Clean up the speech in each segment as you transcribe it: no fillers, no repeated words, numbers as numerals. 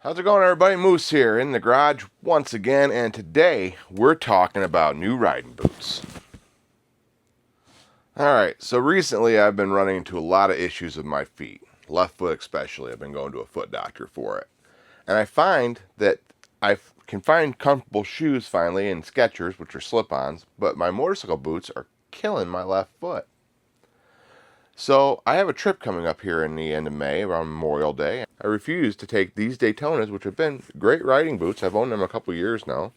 How's it going, everybody? Moose here in the garage once again, and today we're talking about new riding boots. Alright, so recently I've been running into a lot of issues with my feet, left foot especially. I've been going to a foot doctor for it. And I find that I can find comfortable shoes finally in Skechers, which are slip-ons, but my motorcycle boots are killing my left foot. So I have a trip coming up here in the end of May, around Memorial Day. I refuse to take these Daytonas, which have been great riding boots. I've owned them a couple years now.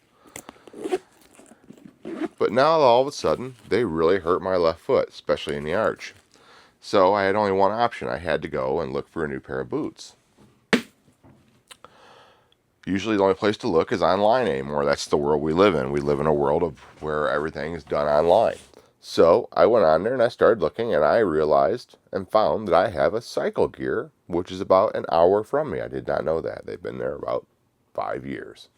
But now all of a sudden, they really hurt my left foot, especially in the arch. So I had only one option. I had to go and look for a new pair of boots. Usually the only place to look is online anymore. That's the world we live in. We live in a world of where everything is done online. So I went on there and I started looking, and I realized and found that I have a cycle gear, which is about an hour from me. I did not know that. They've been there about 5 years.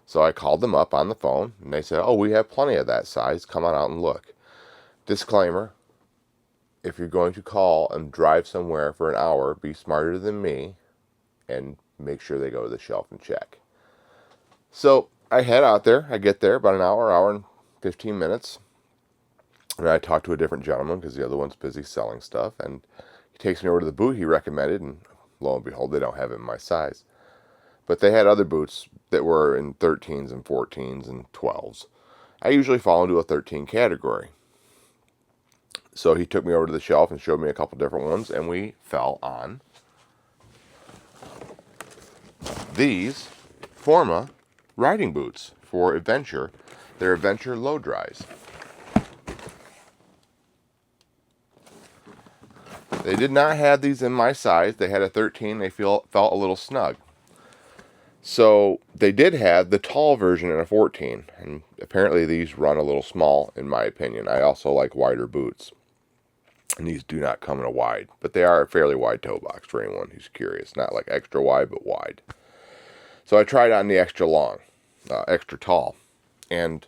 So I called them up on the phone, and they said, oh, we have plenty of that size. Come on out and look. Disclaimer, if you're going to call and drive somewhere for an hour, be smarter than me and make sure they go to the shelf and check. So I head out there. I get there about an hour and 15 minutes. And I talked to a different gentleman because the other one's busy selling stuff. And he takes me over to the boot he recommended. And lo and behold, they don't have it in my size. But they had other boots that were in 13s and 14s and 12s. I usually fall into a 13 category. So he took me over to the shelf and showed me a couple different ones. And we fell on these Forma riding boots for adventure. They're adventure low dries. They did not have these in my size. They had a 13. They felt a little snug. So they did have the tall version in a 14. And apparently these run a little small, in my opinion. I also like wider boots. And these do not come in a wide. But they are a fairly wide toe box for anyone who's curious. Not like extra wide, but wide. So I tried on the extra long, extra tall. And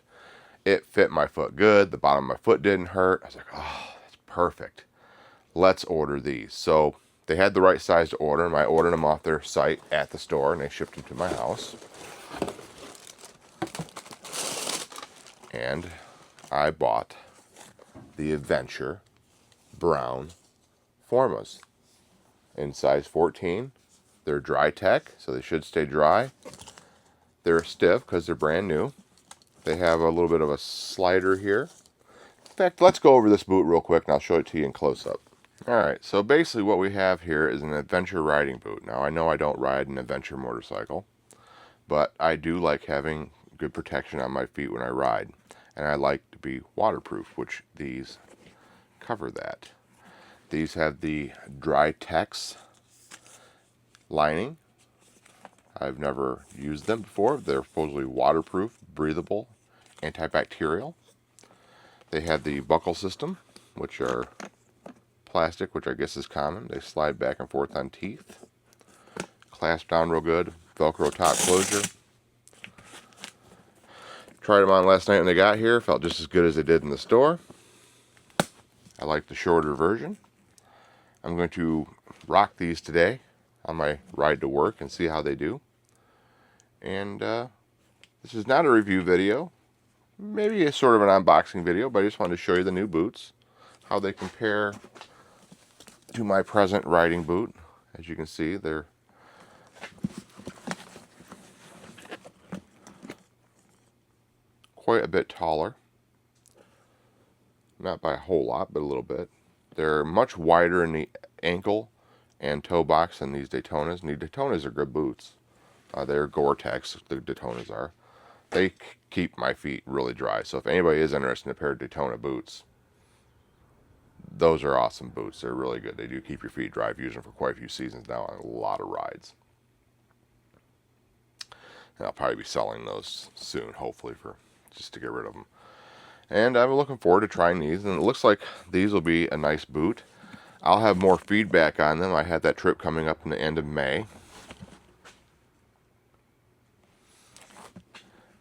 it fit my foot good. The bottom of my foot didn't hurt. I was like, oh, that's perfect. Let's order these. So they had the right size to order, and I ordered them off their site at the store, and they shipped them to my house. And I bought the Adventure Brown Formas in size 14. They're dry tech, so they should stay dry. They're stiff because they're brand new. They have a little bit of a slider here. In fact, let's go over this boot real quick, and I'll show it to you in close-up. Alright, so basically what we have here is an adventure riding boot. Now, I know I don't ride an adventure motorcycle, but I do like having good protection on my feet when I ride. And I like to be waterproof, which these cover that. These have the Dry Tex lining. I've never used them before. They're supposedly waterproof, breathable, antibacterial. They have the buckle system, which are plastic, which I guess is common. They slide back and forth on teeth. Clasp down real good. Velcro top closure. Tried them on last night when they got here. Felt just as good as they did in the store. I like the shorter version. I'm going to rock these today on my ride to work and see how they do. And this is not a review video. Maybe a sort of an unboxing video, but I just wanted to show you the new boots. How they compare to my present riding boot. As you can see, they're quite a bit taller. Not by a whole lot, but a little bit. They're much wider in the ankle and toe box than these Daytonas. And the Daytonas are good boots. They're Gore-Tex, the Daytonas are. They keep my feet really dry. So if anybody is interested in a pair of Daytona boots, those are awesome boots. They're really good. They do keep your feet dry. I've used them for quite a few seasons now on a lot of rides. And I'll probably be selling those soon, hopefully, for just to get rid of them. And I'm looking forward to trying these. And it looks like these will be a nice boot. I'll have more feedback on them. I had that trip coming up in the end of May.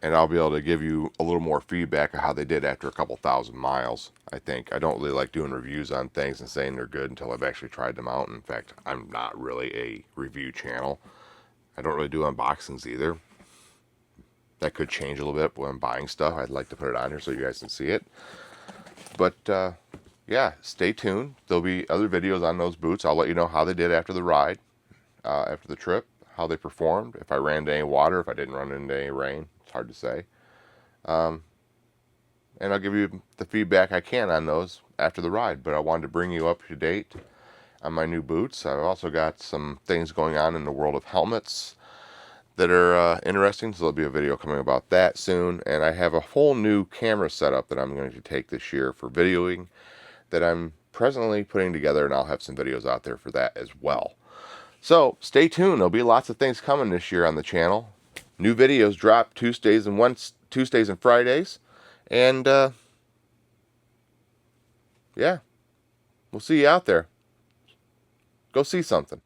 And I'll be able to give you a little more feedback of how they did after a couple thousand miles, I think. I don't really like doing reviews on things and saying they're good until I've actually tried them out. In fact, I'm not really a review channel. I don't really do unboxings either. That could change a little bit when I'm buying stuff. I'd like to put it on here so you guys can see it. But yeah, stay tuned. There'll be other videos on those boots. I'll let you know how they did after the ride, after the trip, how they performed, if I ran into any water, if I didn't run into any rain. It's hard to say. And I'll give you the feedback I can on those after the ride. But I wanted to bring you up to date on my new boots. I've also got some things going on in the world of helmets that are interesting, so there'll be a video coming about that soon. And I have a whole new camera setup that I'm going to take this year for videoing that I'm presently putting together, and I'll have some videos out there for that as well. So stay tuned. There'll be lots of things coming this year on the channel. New videos drop Tuesdays and Fridays, and yeah, we'll see you out there. Go see something.